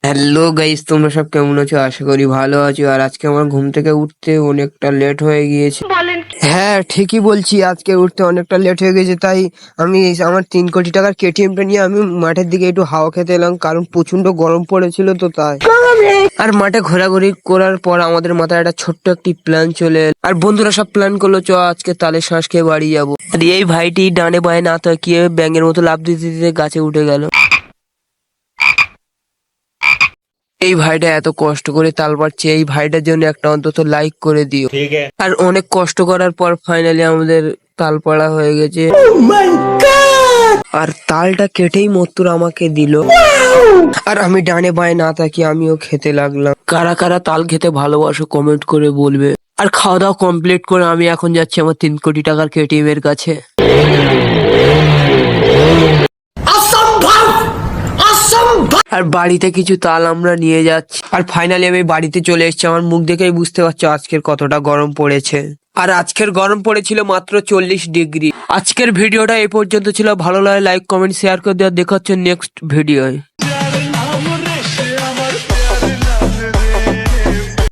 Hello guys, তোমরা সব কেমন আছো? আশা করি ভালো আছো। আর আজকে আমার ঘুম থেকে উঠতে অনেকটা লেট হয়ে গিয়েছে। হ্যাঁ, ঠিকই বলছি, আজকে উঠতে অনেকটা লেট হয়ে গেছে। তাই আমি আমার 3 কোটি টাকার কেটিএমটা নিয়ে আমি মাঠের দিকে একটু হাওয়া খেতে এলাম, কারণ প্রচন্ড গরম পড়েছিল তো তাই। আর মাঠে ঘোরাঘুরি করার পর আমাদের মাথায় একটা ছোট্ট একটি প্ল্যান চলে এলো। আর বন্ধুরা সব প্ল্যান করলো, চ আজকে তালের শ্বাস খেয়ে বাড়ি যাবো। আর এই ভাইটি ডানে বায়ে না তাকিয়ে ব্যাঙের মতো লাফ দিতে দিতে গাছে উঠে গেল। এই ভাইটা এত কষ্ট করে তাল পারছে, এই ভাইটার জন্য একটা অন্তত লাইক করে দিও। আর অনেক কষ্ট করার পর ফাইনালি আমাদের তাল পাড়া হয়ে গেছে। আর তালটা কেটেই মত্তুর আমাকে দিল। আর আমি ডানে বায়ে না তাকিয়ে আমিও খেতে লাগলাম। কারা কারা তাল খেতে ভালোবাসো কমেন্ট করে বলবে। আর খাওয়া দাওয়া কমপ্লিট করে আমি এখন যাচ্ছি আমার 3 কোটি টাকার কেটিএম এর কাছে। আর বাড়িতে কিছু তাল আমরা নিয়ে যাচ্ছি। আর ফাইনালি আমি বাড়িতে চলে এসেছি। আমার মুখ দেখেই বুঝতে পারছো আজকের কতটা গরম পড়েছে। আর আজকের গরম পড়েছিল মাত্র 40 ডিগ্রি। আজকের ভিডিওটা এই পর্যন্ত ছিল। ভালো লাগে লাইক কমেন্ট শেয়ার করে দেওয়া। দেখা হচ্ছে নেক্সট ভিডিওয়।